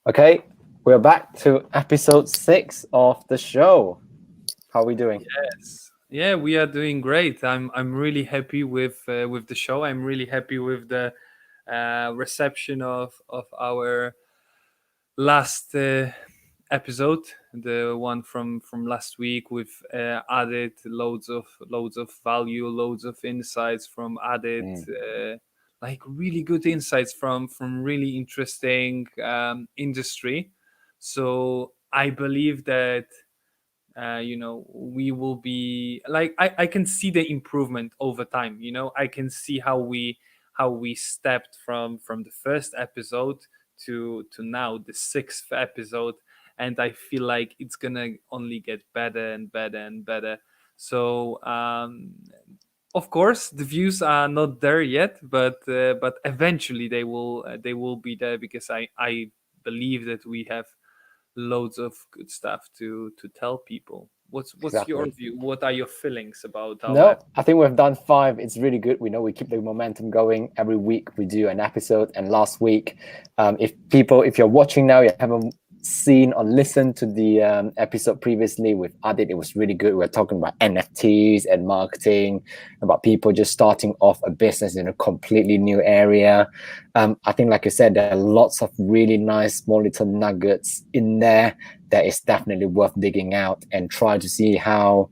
Okay, we're back to episode 6 of the show. How are we doing? Yes. Yeah, we are doing great. I'm really happy with the show. I'm really happy with the reception of our last episode, the one from last week. We've added loads of value, loads of insights from added Mm, like really good insights from really interesting industry. So I believe that we will be like I can see the improvement over time. I can see how we stepped from the first episode to now the sixth episode, and I feel like it's gonna only get better and better and better. So of course the views are not there yet, but eventually they will be there, because I believe that we have loads of good stuff to tell people. What's your exactly. view? What are your feelings about our No, I think we've done 5. It's really good. We know we keep the momentum going. Every week we do an episode. And last week, if you're watching now, you haven't seen or listened to the episode previously with Adit, it was really good. We are talking about NFTs and marketing, about people just starting off a business in a completely new area. I think, like you said, there are lots of really nice small little nuggets in there that is definitely worth digging out and try to see how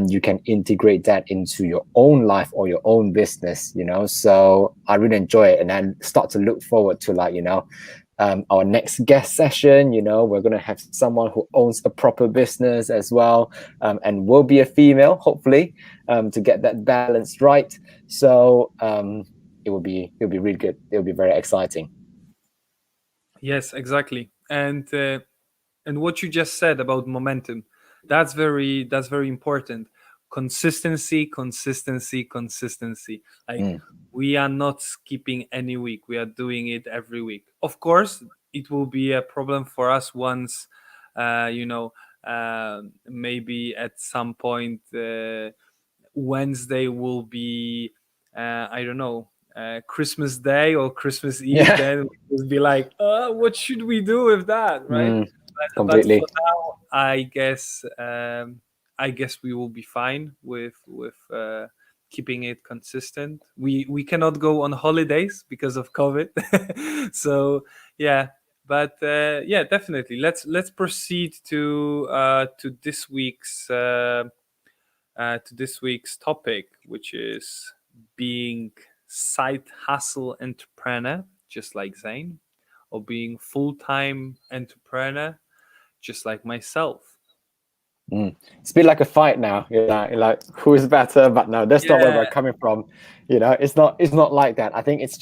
you can integrate that into your own life or your own business, So I really enjoy it, and then start to look forward to our next guest session. We're going to have someone who owns a proper business as well, and will be a female, hopefully, to get that balance right. So it'll be really good. It'll be very exciting. Yes, exactly. And what you just said about momentum, that's very important. Consistency, consistency, consistency. Like, Mm, we are not skipping any week, we are doing it every week. Of course it will be a problem for us once, uh, you know maybe at some point, Wednesday will be, I don't know, Christmas Day or Christmas Eve. yeah. Then we'll be like, what should we do with that, right? Mm, But for completely. now, I guess we will be fine with keeping it consistent. We cannot go on holidays because of COVID, so yeah. But yeah, definitely. Let's proceed to this week's topic, which is being side hustle entrepreneur, just like Zane, or being full time entrepreneur, just like myself. Mm. It's been like a fight now. You're like, who is better? But no, that's not where Yeah, we're coming from. It's not like that. I think it's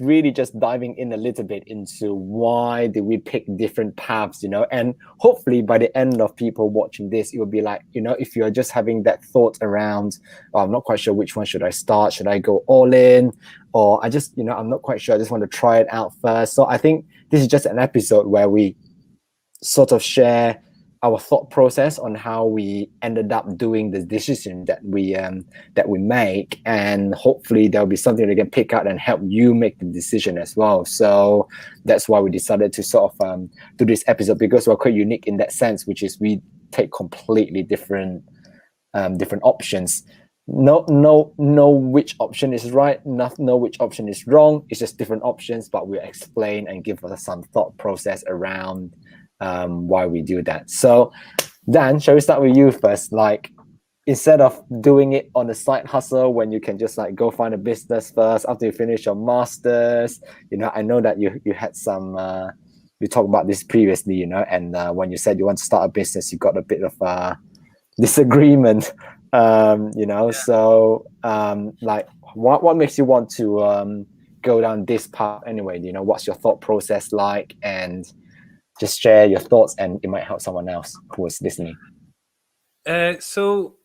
really just diving in a little bit into why did we pick different paths, and hopefully by the end of people watching this, it will be like, if you're just having that thought around, oh, I'm not quite sure which one should I start. Should I go all in? Or I'm not quite sure. I just want to try it out first. So I think this is just an episode where we sort of share our thought process on how we ended up doing the decision that we make, and hopefully there'll be something that can pick out and help you make the decision as well. So that's why we decided to sort of do this episode, because we're quite unique in that sense, which is we take completely different options. No, which option is right, not know which option is wrong. It's just different options, but we'll explain and give us some thought process around why we do that. So Dan, shall we start with you first? Like, instead of doing it on a side hustle when you can just like go find a business first after you finish your masters, I know that you had some we talked about this previously, and when you said you want to start a business, you got a bit of disagreement. So like, what makes you want to go down this path anyway? What's your thought process like? And just share your thoughts, and it might help someone else who is listening. so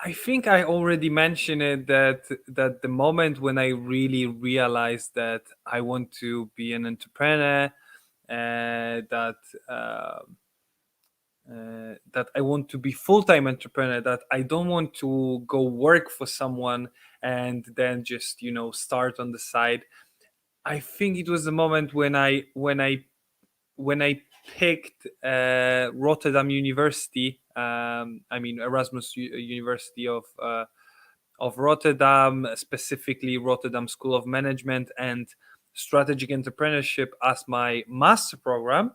I think I already mentioned it, that the moment when I really realized that I want to be an entrepreneur, that uh, that I want to be full-time entrepreneur, that I don't want to go work for someone and then just start on the side. I think it was the moment when I picked Rotterdam University. I mean Erasmus University of Rotterdam, specifically Rotterdam School of Management and Strategic Entrepreneurship as my master program.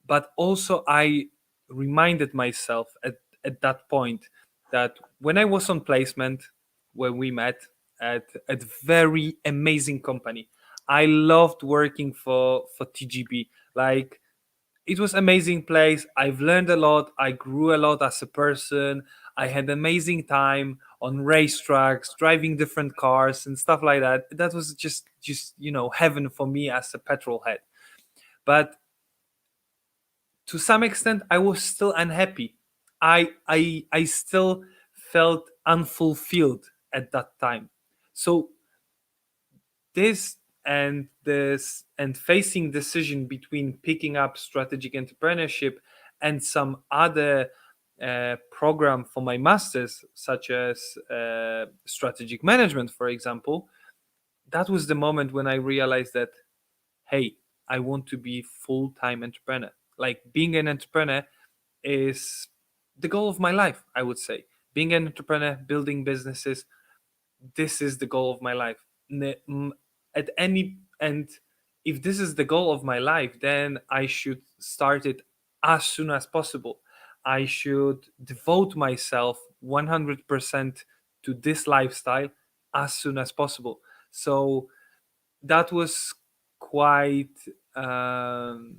But also, I reminded myself at that point that when I was on placement, when we met at very amazing company, I loved working for TGB. Like, it was amazing place. I've learned a lot. I grew a lot as a person. I had amazing time on racetracks, driving different cars and stuff like that. That was just heaven for me as a petrol head. But to some extent, I was still unhappy. I still felt unfulfilled at that time. So this and facing decision between picking up strategic entrepreneurship and some other program for my masters, such as strategic management, for example, that was the moment when I realized that, hey, I want to be full-time entrepreneur. Like, being an entrepreneur is the goal of my life, I would say. Being an entrepreneur, building businesses, this is the goal of my life. At any and if this is the goal of my life, then I should start it as soon as possible. I should devote myself 100% to this lifestyle as soon as possible. So that was quite um,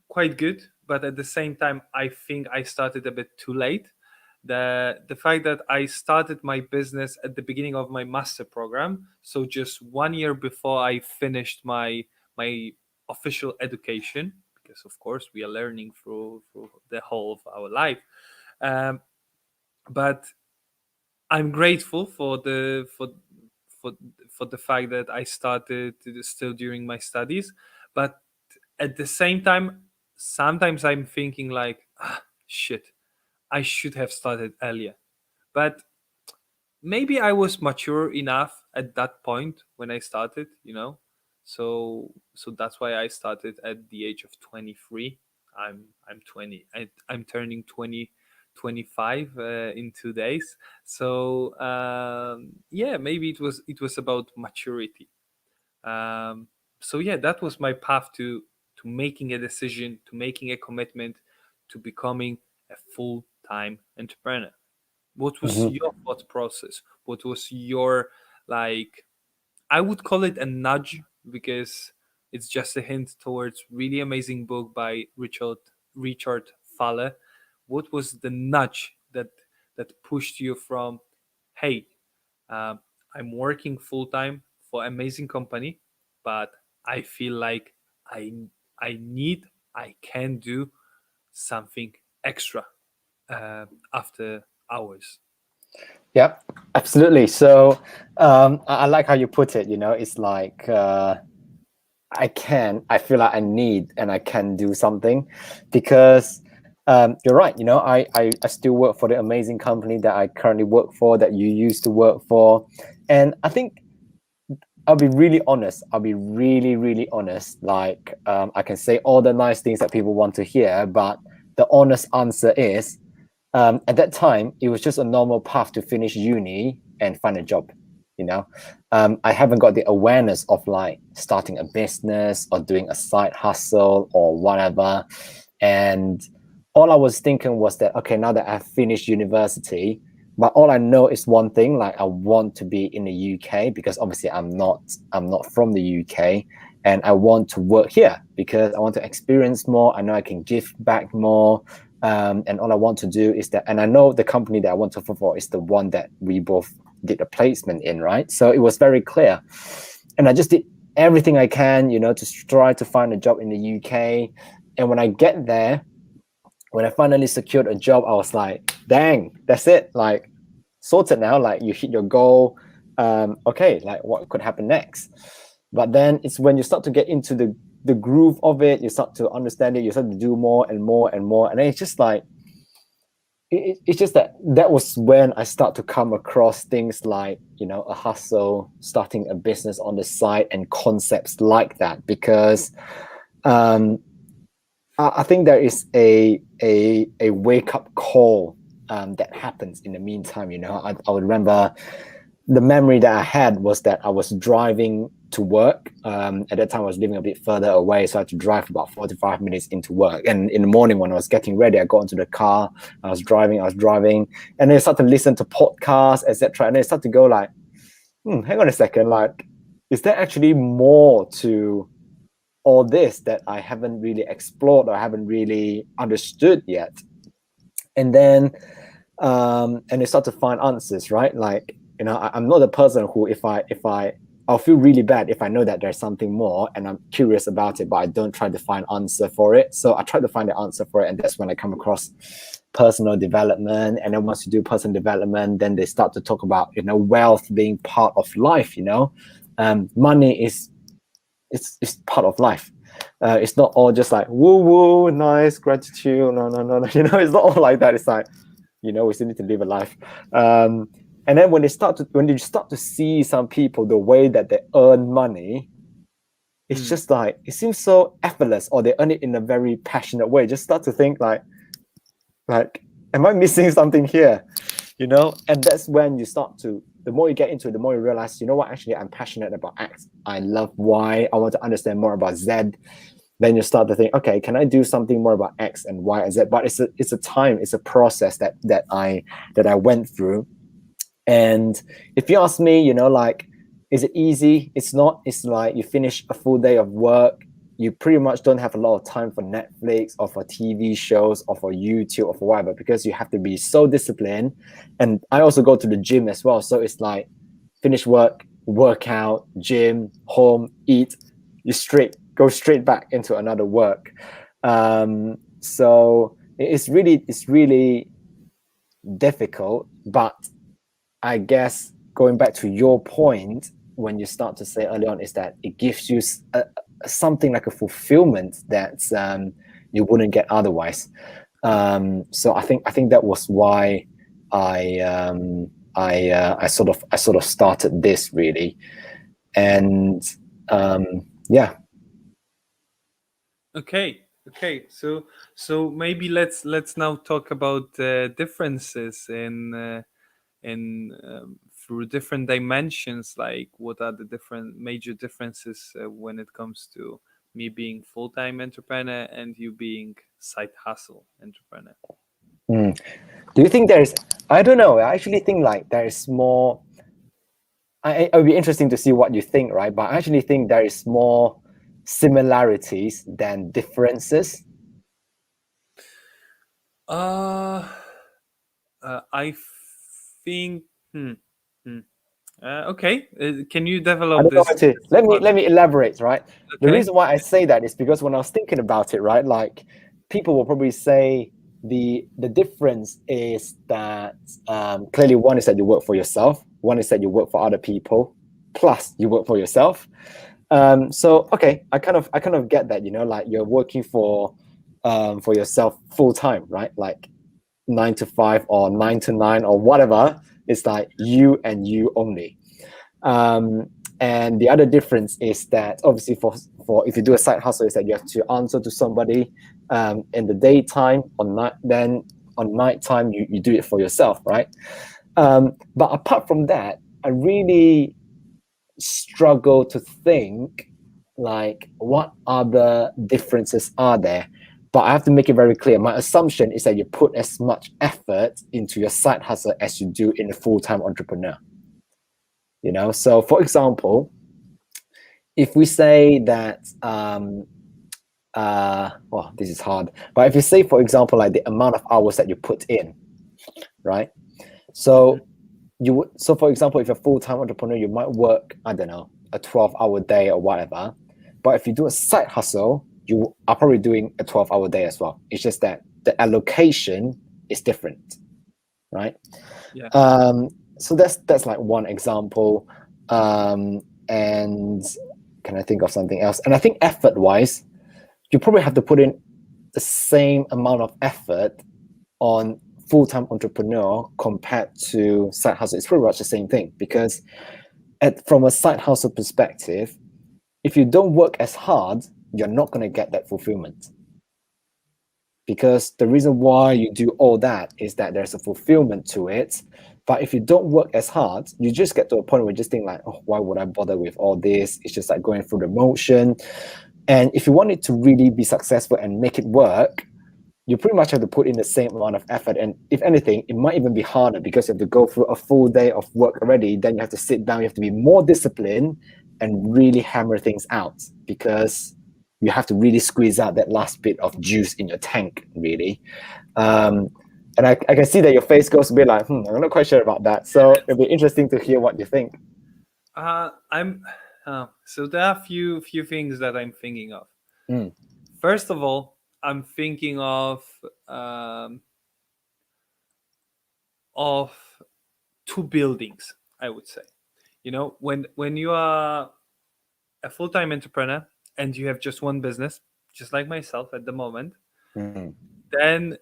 quite good, but at the same time, I think I started a bit too late. The fact that I started my business at the beginning of my master program, so just 1 year before I finished my official education, because of course we are learning through the whole of our life. Um, but I'm grateful for for the fact that I started still during my studies, but at the same time, sometimes I'm thinking like, shit, I should have started earlier. But maybe I was mature enough at that point when I started, so that's why I started at the age of 23. I'm 20. I'm turning 20, 25 in 2 days. So yeah, maybe it was about maturity. So yeah, that was my path to making a decision, to making a commitment, to becoming a full-time entrepreneur. What was Mhm. your thought process? What was your, like, I would call it a nudge, because it's just a hint towards really amazing book by Richard Faller. What was the nudge that pushed you from, hey, um, I'm working full time for amazing company, but I feel like I I can do something extra after hours. Yeah, absolutely. So I like how you put it. It's like I feel like I need and I can do something because you're right. I still work for the amazing company that I currently work for, that you used to work for. And I think I'll be really honest. I'll be really, really honest. Like, I can say all the nice things that people want to hear, but the honest answer is, at that time, it was just a normal path to finish uni and find a job. I haven't got the awareness of like starting a business or doing a side hustle or whatever. And all I was thinking was that, okay, now that I've finished university, but all I know is one thing, like I want to be in the UK because obviously I'm not from the UK, and I want to work here because I want to experience more. I know I can give back more. And all I want to do is that, and I know the company that I want to work for is the one that we both did a placement in, right? So it was very clear. And I just did everything I can, to try to find a job in the UK. And when I get there, when I finally secured a job, I was like, dang, that's it. Like, sorted now. Like, you hit your goal. Okay, like, what could happen next? But then it's when you start to get into the groove of it, you start to understand it, you start to do more and more and more. And then it's just like, it's just that that was when I start to come across things like, you know, a hustle, starting a business on the side, and concepts like that. Because um, I think there is a wake up call that happens in the meantime. You know, I would remember the memory that I had was that I was driving to work. At that time, I was living a bit further away, so I had to drive about 45 minutes into work. And in the morning, when I was getting ready, I got into the car. I was driving, and then I started to listen to podcasts, etc. And then I started to go like, hang on a second, like, is there actually more to all this that I haven't really explored or haven't really understood yet? And then and they start to find answers, right? Like, you know, I'm not a person who, I'll feel really bad if I know that there's something more and I'm curious about it, but I don't try to find answer for it. So I try to find the answer for it, and that's when I come across personal development. And then once you do personal development, then they start to talk about, you know, wealth being part of life. You know, money is it's part of life. It's not all just like woo woo, nice, gratitude. No, no, no, no. You know, it's not all like that. It's like, you know, we still need to live a life. And then when you start to see some people, the way that they earn money, it's just like, it seems so effortless, or they earn it in a very passionate way. Just start to think like, am I missing something here? You know, and that's when you start to, the more you get into it, the more you realize, you know what, actually, I'm passionate about X. I love Y. I want to understand more about Z. Then you start to think, okay, can I do something more about X and Y and Z? But it's a process that I went through. And if you ask me, you know, like, is it easy? It's not. It's like you finish a full day of work, you pretty much don't have a lot of time for Netflix or for TV shows or for YouTube or for whatever, because you have to be so disciplined. And I also go to the gym as well. So it's like, finish work, workout, gym, home, eat, you go straight back into another work. So it's really difficult. But I guess going back to your point, when you start to say early on, is that it gives you something like a fulfillment that you wouldn't get otherwise. So I think that was why I sort of started this, really. And yeah. Okay. So maybe let's now talk about differences in through different dimensions. Like, what are the different major differences when it comes to me being full-time entrepreneur and you being side hustle entrepreneur? Do you think there's? I don't know. I actually think like there is more. It would be interesting to see what you think, right? But I actually think there is more similarities than differences. I think. Hmm, hmm. Okay. Can you I develop don't know this? how to. Let me elaborate, right? The Okay. reason why I say that is because when I was thinking about it, right, like, people will probably say the difference is that clearly one is that you work for yourself, one is that you work for other people, plus you work for yourself. So okay, I kind of get that, you know, like you're working for yourself full time, right? Like 9 to 5 or 9 to 9 or whatever. It's like you and you only. Um, and the other difference is that obviously for if you do a side hustle, is that you have to answer to somebody in the daytime. Then on nighttime you do it for yourself, right? But apart from that, I really struggle to think like what other differences are there. But I have to make it very clear. My assumption is that you put as much effort into your side hustle as you do in a full-time entrepreneur. You know, so for example, if we say that well, this is hard, but if you say, for example, like the amount of hours that you put in, right? So so for example, if you're a full-time entrepreneur, you might work, I don't know, a 12-hour day or whatever. But if you do a side hustle, you are probably doing a 12-hour day as well. It's just that the allocation is different, right? Yeah. So that's like one example. And can I think of something else? And I think effort wise, you probably have to put in the same amount of effort on full-time entrepreneur compared to side hustle, it's pretty much the same thing. Because from a side hustle perspective, if you don't work as hard, you're not going to get that fulfillment. Because the reason why you do all that is that there's a fulfillment to it. But if you don't work as hard, you just get to a point where you just think like, oh, why would I bother with all this? It's just like going through the motion. And if you want it to really be successful and make it work, you pretty much have to put in the same amount of effort. And if anything, it might even be harder because you have to go through a full day of work already. Then you have to sit down, you have to be more disciplined and really hammer things out, because you have to really squeeze out that last bit of juice in your tank, really. And I can see that your face goes a bit like, I'm not quite sure about that. So it'll be interesting to hear what you think. I'm so there are a few things that I'm thinking of. First of all, I'm thinking of two buildings, I would say. You know, when you are a full-time entrepreneur and you have just one business, just like myself at the moment, then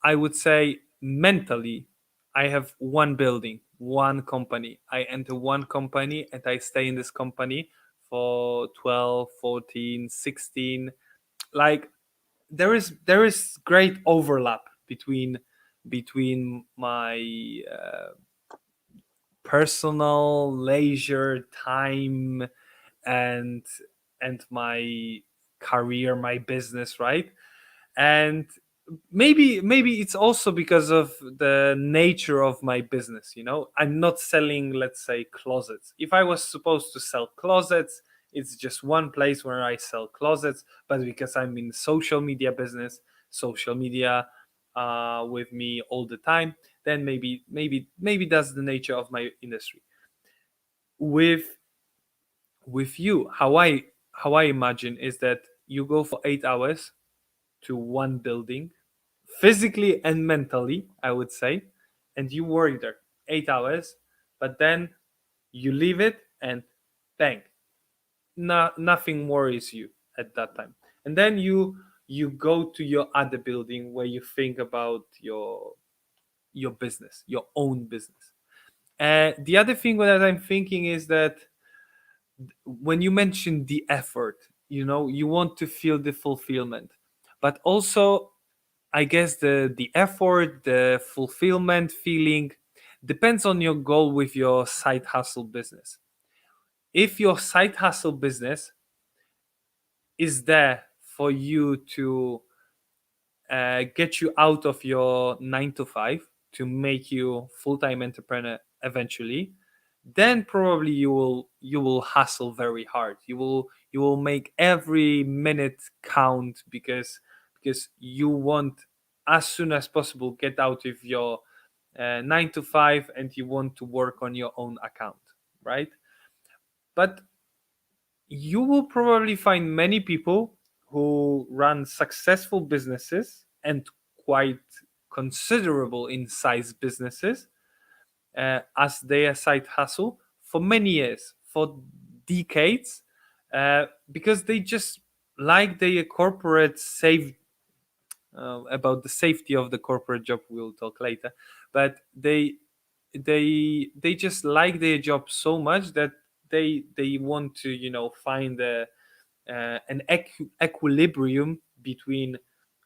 I would say mentally, I have one building, one company. I enter one company and I stay in this company for 12, 14, 16. Like there is great overlap between my personal leisure time and my career, my business, right? And maybe it's also because of the nature of my business. You know, I'm not selling, let's say, closets. If I was supposed to sell closets, it's just one place where I sell closets. But because I'm in social media business, social media with me all the time, then maybe that's the nature of my industry. With you, how I imagine is that you go for 8 hours to one building, physically and mentally, I would say, and you work there 8 hours, but then you leave it and bang, nothing worries you at that time. And then you go to your other building where you think about your business, your own business. The other thing that I'm thinking is that when you mention the effort, you know, you want to feel the fulfillment, but also I guess the effort, the fulfillment feeling depends on your goal with your side hustle business. If your side hustle business is there for you to get you out of your 9 to 5, to make you full-time entrepreneur eventually, then probably you will hustle very hard. You will make every minute count, because you want as soon as possible get out of your 9 to 5, and you want to work on your own account, right? But you will probably find many people who run successful businesses and quite considerable in size businesses as their side hustle for many years, for decades, because they just like their corporate safe. About the safety of the corporate job, we'll talk later, but they just like their job so much that they want to, you know, find an equilibrium between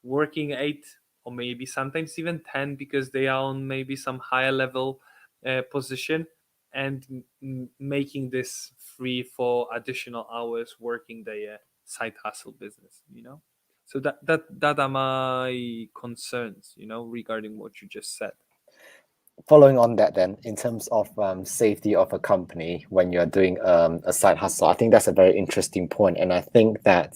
working 8 or maybe sometimes even 10, because they are on maybe some higher level position, and making this free for additional hours working their side hustle business, you know. So that are my concerns, you know, regarding what you just said. Following on that, then, in terms of safety of a company when you're doing a side hustle, I think that's a very interesting point. And I think that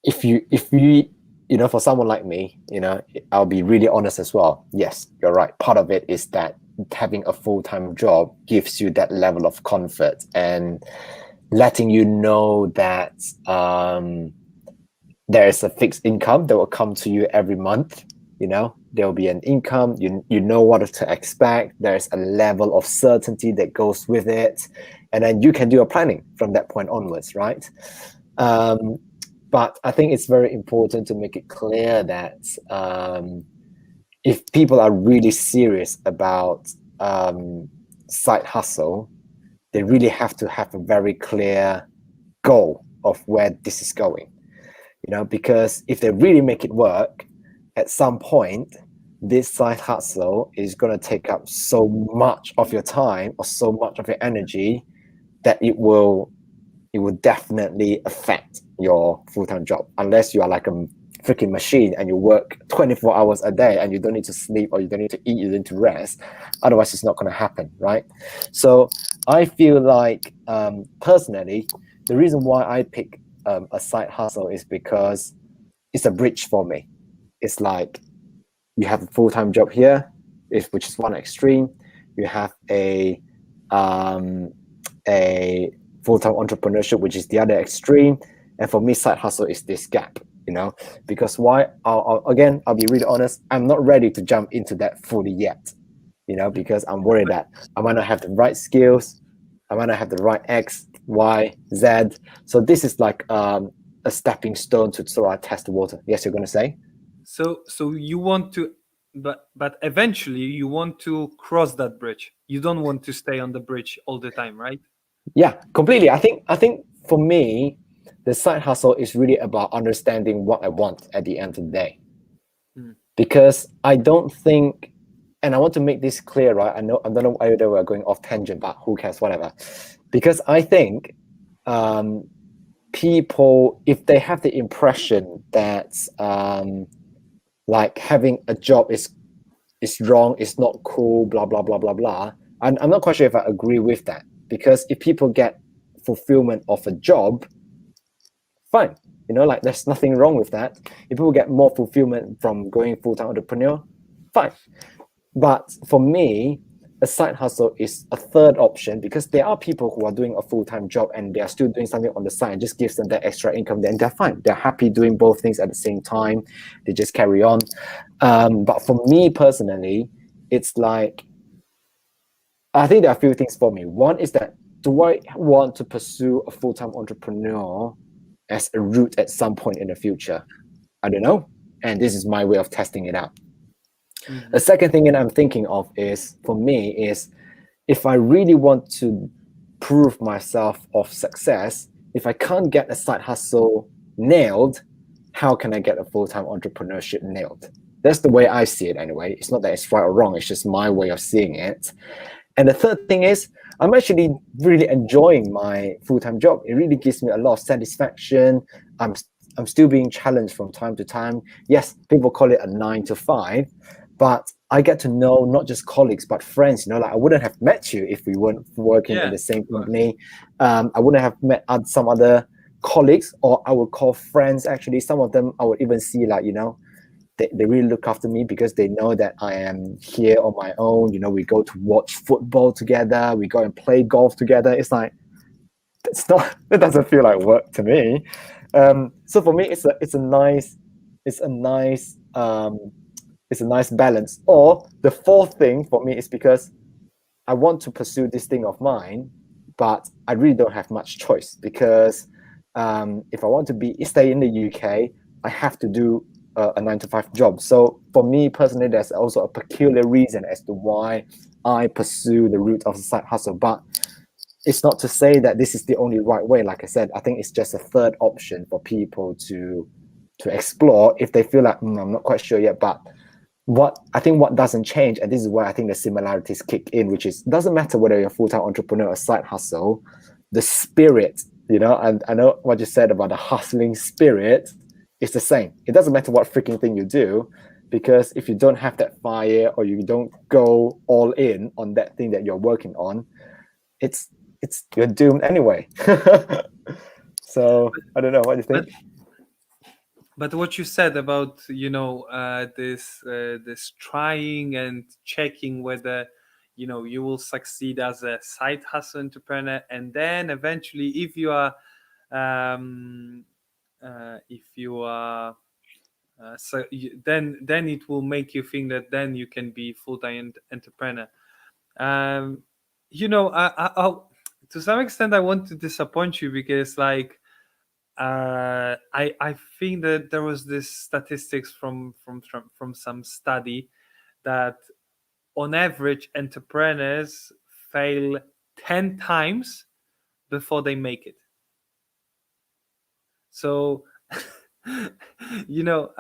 if you you know, for someone like me, you know, I'll be really honest as well. Yes, you're right. Part of it is that having a full-time job gives you that level of comfort and letting you know that there is a fixed income that will come to you every month. You know, there will be an income, you know what to expect. There's a level of certainty that goes with it, and then you can do your planning from that point onwards, right? but I think it's very important to make it clear that if people are really serious about side hustle, they really have to have a very clear goal of where this is going, because if they really make it work, at some point, this side hustle is going to take up so much of your time or so much of your energy that it will definitely affect your full-time job, unless you are like a freaking machine and you work 24 hours a day and you don't need to sleep or you don't need to eat, you don't need to rest. Otherwise, it's not going to happen, right? So I feel like personally, the reason why I pick a side hustle is because it's a bridge for me. It's like you have a full-time job here, which is one extreme. You have um, a full-time entrepreneurship, which is the other extreme. And for me, side hustle is this gap, because why? I'll be really honest. I'm not ready to jump into that fully yet, because I'm worried that I might not have the right skills, I might not have the right X, Y, Z. So this is like a stepping stone to sort of test the water. Yes, you're going to say? So you want to, but eventually you want to cross that bridge. You don't want to stay on the bridge all the time, right? Yeah, completely. I think for me, the side hustle is really about understanding what I want at the end of the day. Because I don't think, and I want to make this clear, right? I don't know whether we're going off tangent, but who cares, whatever. Because I think people, if they have the impression that like having a job is wrong, it's not cool, blah blah blah blah blah. And I'm not quite sure if I agree with that, because if people get fulfillment of a job, fine. Like there's nothing wrong with that. If people get more fulfillment from going full-time entrepreneur, fine. But for me, a side hustle is a third option, because there are people who are doing a full-time job and they are still doing something on the side and just gives them that extra income. Then they're fine. They're happy doing both things at the same time. They just carry on. But for me personally, it's like, I think there are a few things for me. One is that, do I want to pursue a full-time entrepreneur as a route at some point in the future? I don't know. And this is my way of testing it out. The second thing that I'm thinking of is, for me, is if I really want to prove myself of success, if I can't get a side hustle nailed, how can I get a full-time entrepreneurship nailed? That's the way I see it anyway. It's not that it's right or wrong, it's just my way of seeing it. And the third thing is, I'm actually really enjoying my full-time job. It really gives me a lot of satisfaction. I'm still being challenged from time to time. Yes, people call it a 9 to 5, but I get to know not just colleagues but friends. Like I wouldn't have met you if we weren't working in the same company. I wouldn't have met some other colleagues, or I would call friends. Actually, some of them I would even see like they really look after me because they know that I am here on my own. We go to watch football together. We go and play golf together. It's like, it doesn't feel like work to me. So for me, it's a nice balance. Or the fourth thing for me is because I want to pursue this thing of mine, but I really don't have much choice, because if I want to stay in the UK, I have to do a 9 to 5 job. So for me personally, there's also a peculiar reason as to why I pursue the route of a side hustle. But it's not to say that this is the only right way. Like I said, I think it's just a third option for people to explore if they feel like, I'm not quite sure yet. But what doesn't change, and this is where I think the similarities kick in, which is, doesn't matter whether you're a full-time entrepreneur or side hustle, the spirit, and I know what you said about the hustling spirit is the same. It doesn't matter what freaking thing you do, because if you don't have that fire, or you don't go all in on that thing that you're working on, you're doomed anyway. So I don't know, what do you think? But what you said about this trying and checking whether you will succeed as a side hustle entrepreneur, and then eventually if you are then it will make you think that then you can be full-time entrepreneur. um to some extent I want to disappoint you, because like I think that there was this statistics from some study that on average entrepreneurs fail 10 times before they make it. So you know,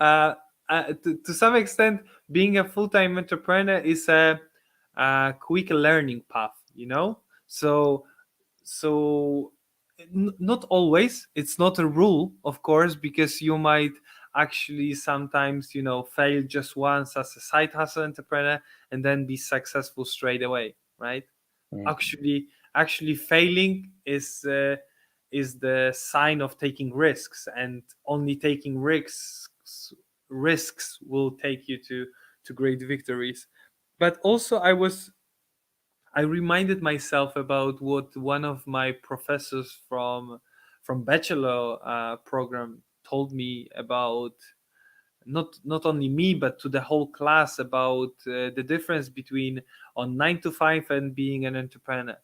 to some extent, being a full-time entrepreneur is a quick learning path, you know. So not always, it's not a rule, of course, because you might actually sometimes, you know, fail just once as a side hustle entrepreneur and then be successful straight away, right? Mm. Actually failing is the sign of taking risks, and only taking risks will take you to great victories. But also I reminded myself about what one of my professors from bachelor program told me about, not only me but to the whole class, about the difference between on 9 to 5 and being an entrepreneur.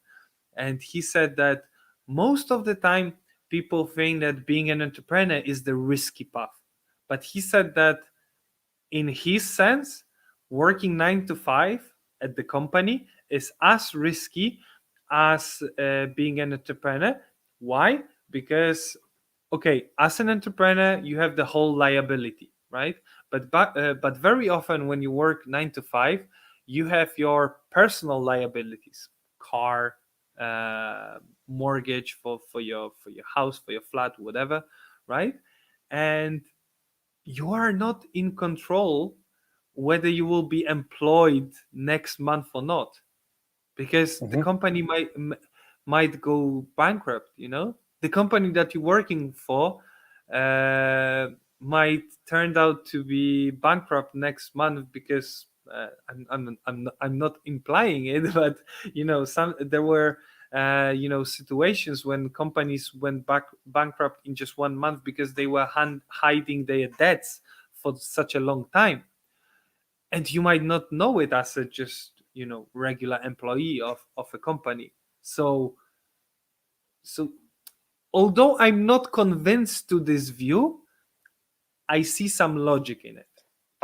And he said that most of the time people think that being an entrepreneur is the risky path, but he said that in his sense, working 9 to 5 at the company is as risky as being an entrepreneur. Why? Because, okay, as an entrepreneur, you have the whole liability, right? But very often when you work 9 to 5, you have your personal liabilities, car, uh, mortgage for your house, for your flat, whatever, right? And you are not in control whether you will be employed next month or not, because the Mhm. company might go bankrupt, you know. The company that you're working for uh, might turn out to be bankrupt next month, because I'm not implying it, but you know, some there were you know, situations when companies went bankrupt in just 1 month because they were hiding their debts for such a long time, and you might not know it as a just, you know, regular employee of a company. So so although I'm not convinced to this view, I see some logic in it.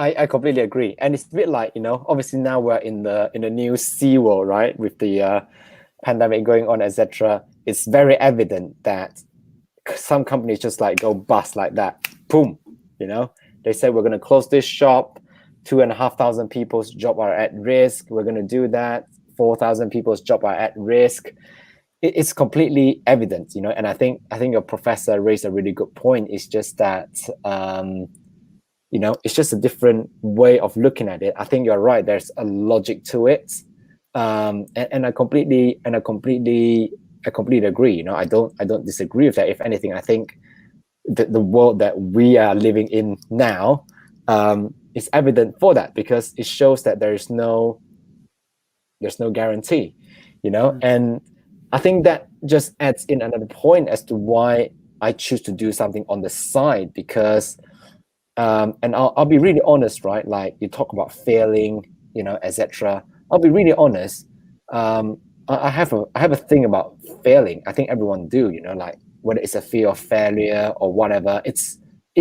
I completely agree, and it's a bit like, obviously now we're in the new C world, right? With the pandemic going on, etc. It's very evident that some companies just like go bust like that. Boom, they say we're going to close this shop. 2,500 people's job are at risk. We're going to do that. 4,000 people's job are at risk. It's completely evident, And I think your professor raised a really good point. It's just that it's just a different way of looking at it. I think you're right. There's a logic to it, and I completely agree. I don't disagree with that. If anything, I think the world that we are living in now is evident for that, because it shows that there's no guarantee, and I think that just adds in another point as to why I choose to do something on the side, because and I'll be really honest, right? Like, you talk about failing, etc. I'll be really honest. I have a thing about failing. I think everyone do, like, whether it's a fear of failure or whatever. It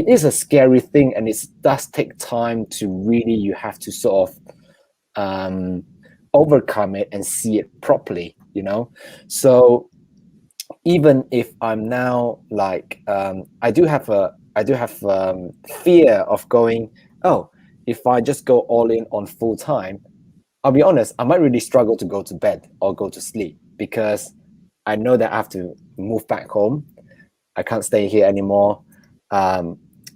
is a scary thing, and it does take time to really, you have to sort of overcome it and see it properly, So even if I'm now like, I do have fear of going, oh, if I just go all in on full time, I'll be honest, I might really struggle to go to bed or go to sleep, because I know that I have to move back home. I can't stay here anymore.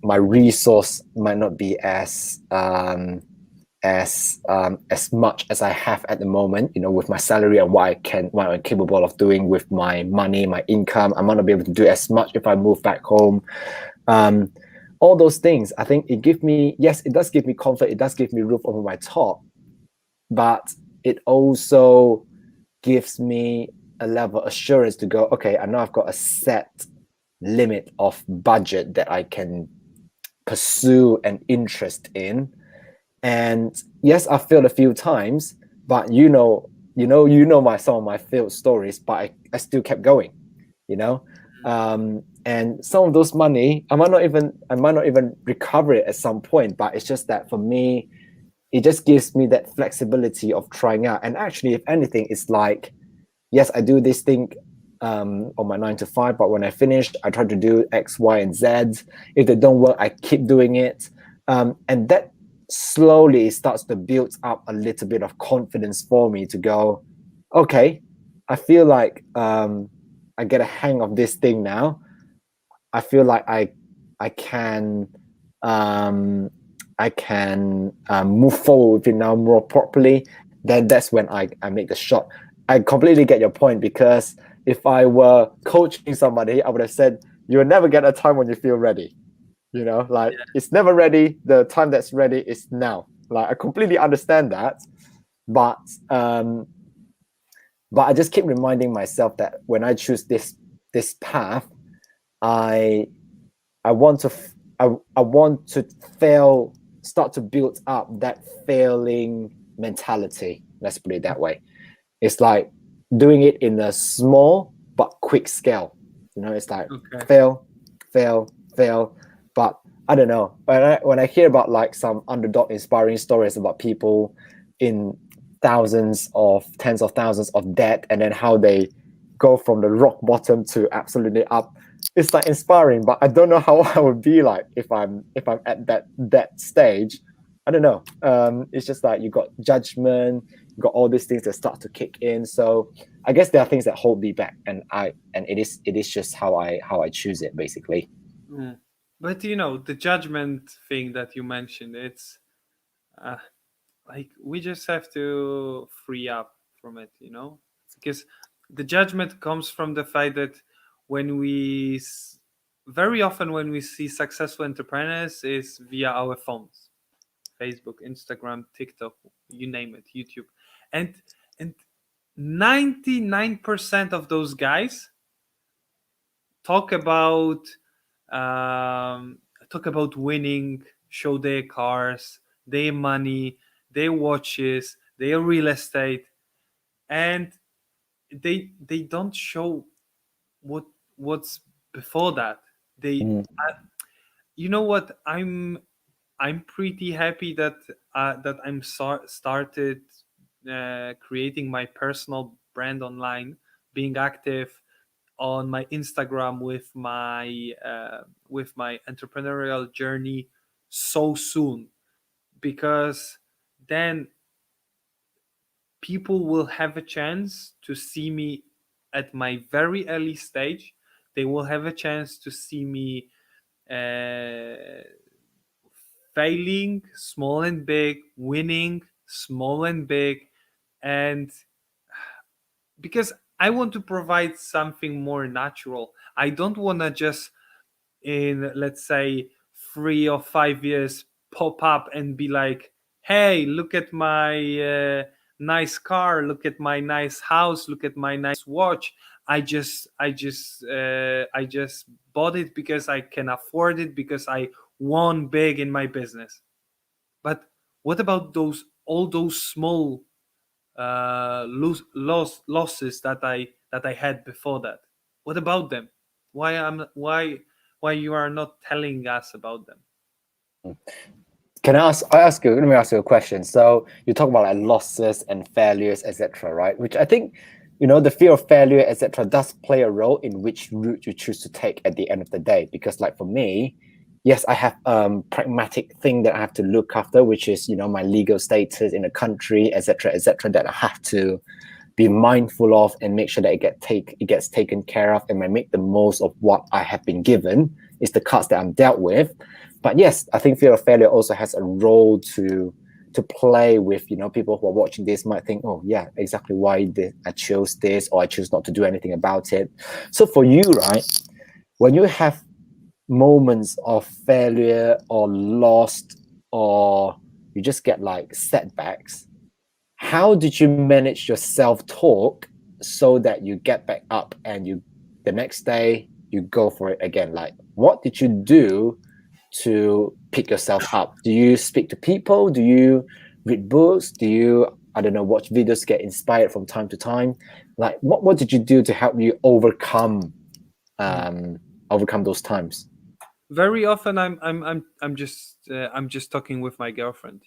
My resource might not be as much as I have at the moment, with my salary and what I'm capable of doing with my money, my income. I might not be able to do as much if I move back home. All those things, I think it does give me comfort. It does give me roof over my top, but it also gives me a level of assurance to go, okay, I know I've got a set limit of budget that I can pursue an interest in. And yes, I failed a few times, but some of my failed stories, but I still kept going, you know. And some of those money, I might not even recover it at some point, but it's just that for me, it just gives me that flexibility of trying out. And actually, if anything, it's like, yes, I do this thing on my 9 to 5, but when I finish, I try to do X, Y, and Z. If they don't work, I keep doing it. And that slowly starts to build up a little bit of confidence for me to go, okay, I feel like I get a hang of this thing now. I feel like I can um, move forward with it now more properly. Then that's when I make the shot. I completely get your point, because if I were coaching somebody, I would have said, you'll never get a time when you feel ready. Like, it's never ready. The time that's ready is now. Like, I completely understand that, but I just keep reminding myself that when I choose this path, I I want to I want to start to build up that failing mentality. Let's put it that way. It's like doing it in a small but quick scale. It's like Okay. fail, fail, fail. But I don't know. When I hear about like some underdog inspiring stories about people in tens of thousands of debt, and then how they go from the rock bottom to absolutely up, it's like inspiring. But I don't know how I would be like if I'm at that stage. I don't know. It's just like you got judgment, you got all these things that start to kick in. So I guess there are things that hold me back, and it is just how I choose it, basically. Mm. But the judgment thing that you mentioned, it's uh, like we just have to free up from it, because the judgment comes from the fact that when very often when we see successful entrepreneurs is via our phones, Facebook, Instagram, TikTok, you name it, YouTube, and 99% of those guys talk about um, talk about winning, show their cars, their money, their watches, their real estate, and they don't show what what's before that. They, Mm, you know what? I'm pretty happy that started creating my personal brand online, being active on my Instagram with my entrepreneurial journey so soon, because then people will have a chance to see me at my very early stage. They will have a chance to see me uh, failing small and big, winning small and big, and because I want to provide something more natural. I don't want to just in, let's say, 3 or 5 years pop up and be like, hey, look at my nice car, look at my nice house, look at my nice watch. I just bought it because I can afford it, because I won big in my business. But what about all those small losses that I had before that? What about them? Why you are not telling us about them? mm. Let me ask you a question. So you talk about like losses and failures, etc., right? Which I think, the fear of failure, etc., does play a role in which route you choose to take at the end of the day. Because like for me, yes, I have pragmatic thing that I have to look after, which is, my legal status in the country, etc., that I have to be mindful of and make sure that it gets taken care of, and I make the most of what I have been given, is the cards that I'm dealt with. But yes, I think fear of failure also has a role to play with. People who are watching this might think, oh yeah, exactly why I chose this, or I choose not to do anything about it. So for you, right, when you have moments of failure or lost, or you just get like setbacks, how did you manage your self-talk so that you get back up and the next day you go for it again? Like, what did you do to pick yourself up? Do you speak to people? Do you read books? Do you, I don't know, watch videos to get inspired from time to time? Like, what did you do to help you overcome overcome those times? Very often I'm just talking with my girlfriend,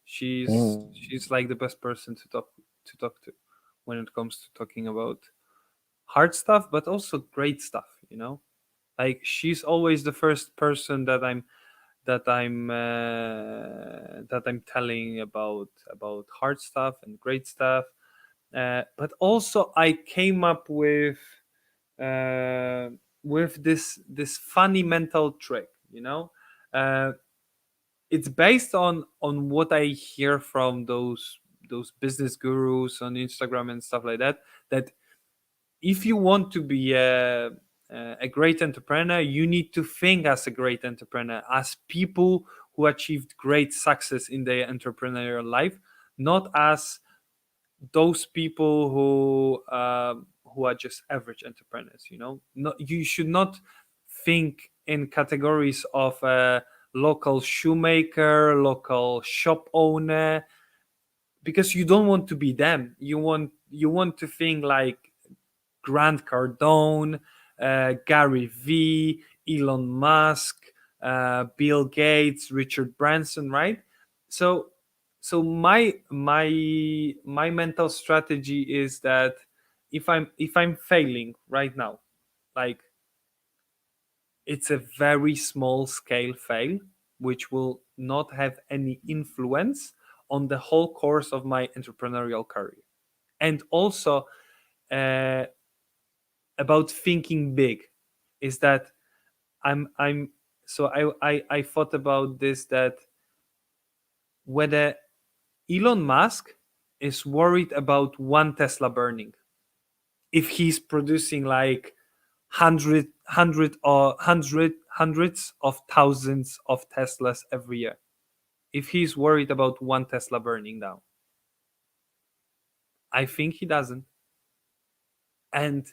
she's like the best person to talk to when it comes to talking about hard stuff, but also great stuff. Like, she's always the first person that I'm telling about hard stuff and great stuff. But also I came up uh, with this funny mental trick. Uh, it's based on what I hear from those business gurus on Instagram and stuff like that. That if you want to be a great entrepreneur, you need to think as a great entrepreneur, as people who achieved great success in their entrepreneurial life, not as those people who are just average entrepreneurs. You should not think in categories of a local shoemaker, local shop owner, because you don't want to be them. You want to think like Grant Cardone, Gary V, Elon Musk, Bill Gates, Richard Branson, right? So, so my mental strategy is that if I'm failing right now, like, it's a very small scale fail, which will not have any influence on the whole course of my entrepreneurial career. And also, uh, about thinking big is that I'm so I thought about this, that whether Elon Musk is worried about one Tesla burning, if he's producing like hundreds of thousands of Teslas every year, if he's worried about one Tesla burning down, I think he doesn't. And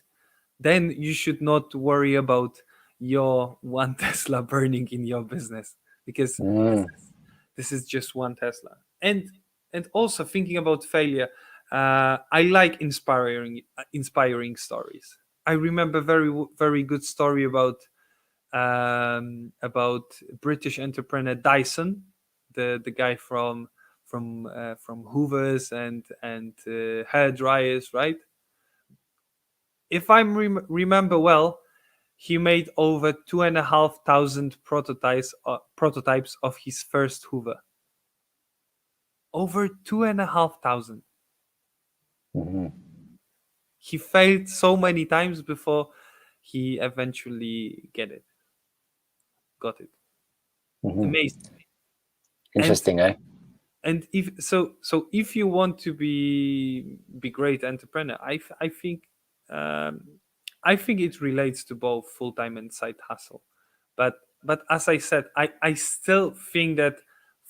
then you should not worry about your one Tesla burning in your business, because Mm. this is just one Tesla. And also thinking about failure, I like inspiring stories. I remember very good story about British entrepreneur Dyson, the guy from Hoovers and hair dryers, right? If I remember well, he made over 2,500 prototypes of his first Hoover. Over 2,500. Mhm. He failed so many times before he eventually got it. Mhm. Amazing. And Interesting, eh? and if you want to be great entrepreneur, I think, um, I think it relates to both full time and side hustle. But as I said, I still think that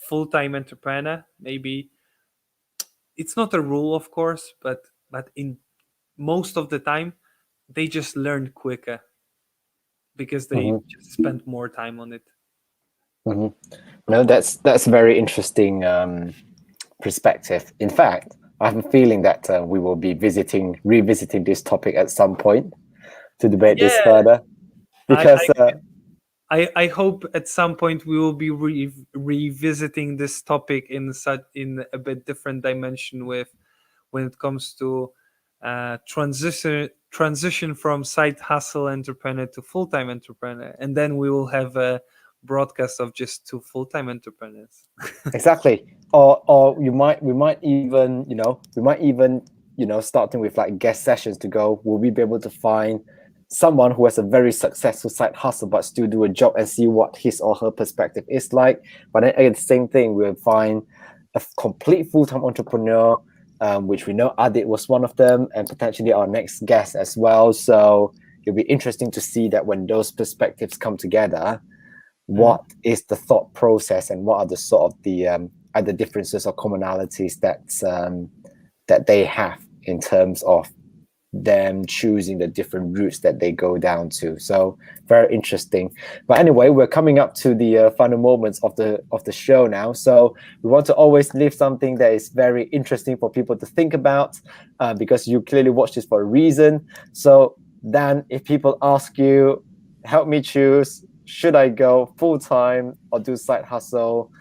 full time entrepreneur, maybe it's not a rule, of course, but in most of the time they just learn quicker because they Hmm. just spend more time on it. Hmm. No, that's a very interesting perspective. In fact, I have a feeling that we will be revisiting this topic at some point to debate this Yeah, further. I Because I hope at some point we will be revisiting this topic in a bit different dimension, with when it comes to transition from side hustle entrepreneur to full time entrepreneur, and then we will have a broadcast of just two full time entrepreneurs. exactly, or we might even starting with like guest sessions to go. Will we be able to find someone who has a very successful side hustle but still do a job and see what his or her perspective is like? But then again, same thing, we'll find a complete full-time entrepreneur, which we know Adit was one of them, and potentially our next guest as well. So it'll be interesting to see that when those perspectives come together, Mhm. what is the thought process and what are the sort of the either differences or commonalities that they have in terms of them choosing the different routes that they go down to. So very interesting. But anyway, we're coming up to the final moments of the show now. So we want to always leave something that is very interesting for people to think about, because you clearly watch this for a reason. So Then if people ask you, help me choose, should I go full-time or do side hustle,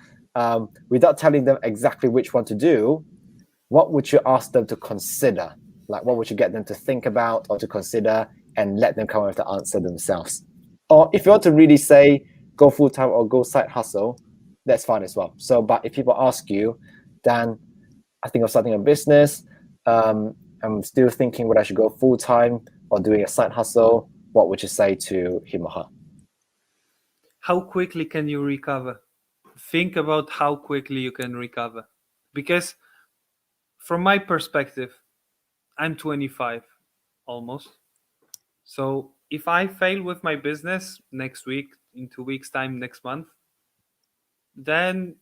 without telling them exactly which one to do, what would you ask them to consider? Like, what would you get them to think about or to consider, and let them come up with the answer themselves? Or if you want to really say go full time or go side hustle, that's fine as well. So, but if people ask you, Dan, I think of starting a business. I'm still thinking whether I should go full time or doing a side hustle. What would you say to him or her? How quickly can you recover? Think about how quickly you can recover. Because from my perspective, I'm 25 almost. So if I fail with my business next week, in 2 weeks' time, next month, then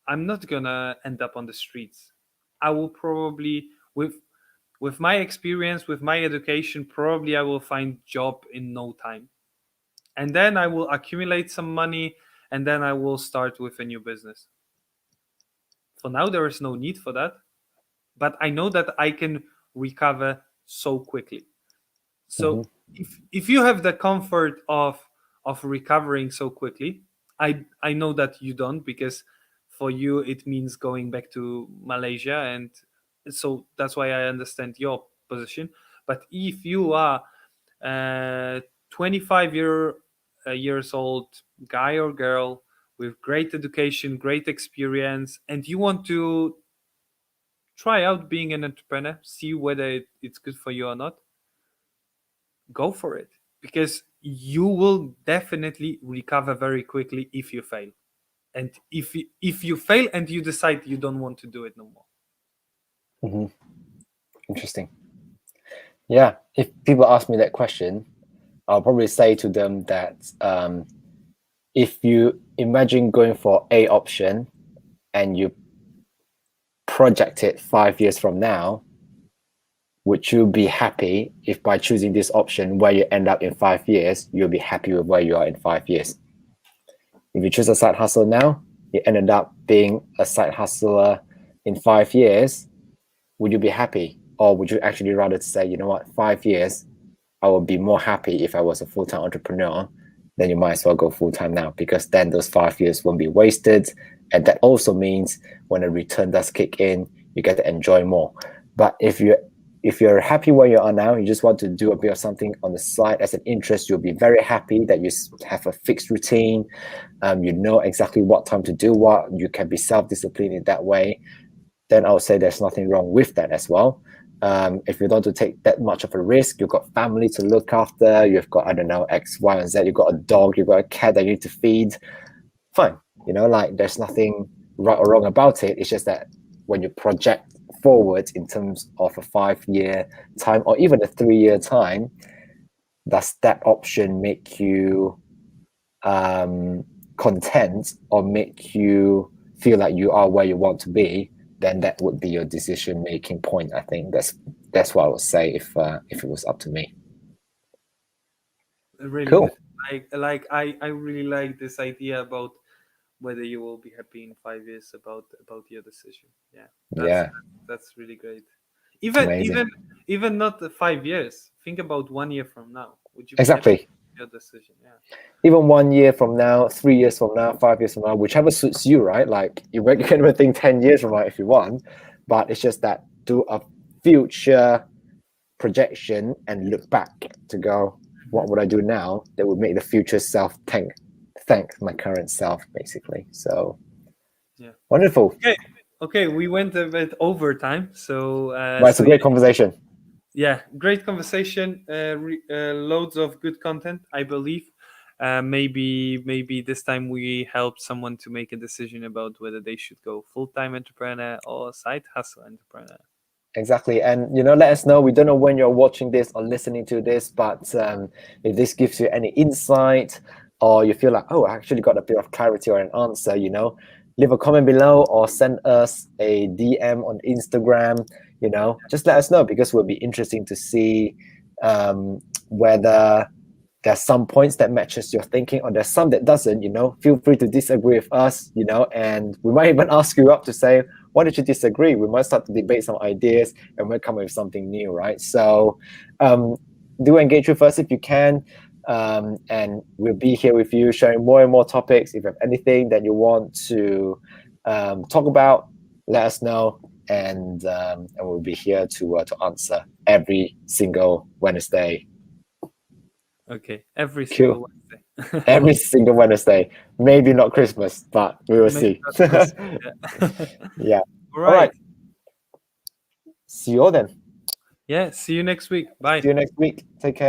I'm not gonna end up on the streets. I will probably, with my experience, with my education, probably I will find job in no time. And then I will accumulate some money, and then I will start with a new business. For now there is no need for that, but I know that I can recover so quickly. Mm-hmm. So if you have the comfort of recovering so quickly, I know that you don't, because for you it means going back to Malaysia, and so that's why I understand your position. But if you are 25 years old guy or girl with great education, great experience, and you want to try out being an entrepreneur, see whether it's good for you or not, go for it, because you will definitely recover very quickly if you fail. And if you fail and you decide you don't want to do it no more. Mm-hmm. Interesting. Yeah, if people ask me that question, I'll probably say to them that if you imagine going for A option and you project it 5 years from now, would you be happy if by choosing this option where you end up in 5 years, you'll be happy with where you are in 5 years? If you choose a side hustle now, you ended up being a side hustler in 5 years, would you be happy? Or would you actually rather say, you know what, 5 years, I would be more happy if I was a full-time entrepreneur, then you might as well go full-time now, because then those 5 years won't be wasted. And that also means when a return does kick in, you get to enjoy more. But if you're happy where you are now, you just want to do a bit of something on the side as an interest, you'll be very happy that you have a fixed routine. You know exactly what time to do what. You can be self-disciplined in that way. Then I would say there's nothing wrong with that as well. If you don't want to take that much of a risk, you've got family to look after, you've got, I don't know, X, Y, and Z, you've got a dog, you've got a cat that you need to feed, fine. You know, like there's nothing right or wrong about it. It's just that when you project forward in terms of a 5 year time or even a 3 year time, does that option make you content or make you feel like you are where you want to be? Then that would be your decision making point. I think that's what I would say if it was up to me. Really Cool. good. I really like this idea about whether you will be happy in 5 years about your decision. Yeah, Yeah, that's really great. Even amazing. even even not the 5 years. Think about 1 year from now. Would you be happy Exactly. with your decision? Yeah. Even 1 year from now, 3 years from now, 5 years from now, whichever suits you, right? Like you can even think 10 years from now if you want, but it's just that do a future projection and look back to go, what would I do now that would make the future self thank my current self, basically. So Yeah. wonderful. Okay. Okay. We went a bit over time, so But it's a great conversation. yeah, great conversation. Loads of good content, I believe. Maybe this time we help someone to make a decision about whether they should go full time entrepreneur or side hustle entrepreneur. Exactly. And, let us know. We don't know when you're watching this or listening to this, but if this gives you any insight or you feel like, oh, I actually got a bit of clarity or an answer, leave a comment below or send us a DM on Instagram, just let us know, because it will be interesting to see whether there's some points that matches your thinking or there's some that doesn't. Feel free to disagree with us, and we might even ask you up to say, why did you disagree? We might start to debate some ideas and we'll come up with something new, right? So do engage with us if you can. And we'll be here with you, sharing more and more topics. If you have anything that you want to talk about, let us know, and we'll be here to answer every single Wednesday. Okay, every Cool. single Wednesday. Every single Wednesday. Maybe not Christmas, but we will Maybe see. not Christmas. Yeah. Yeah. All All right. right. See you all then. Yeah. See you next week. Bye. See you next week. Take care.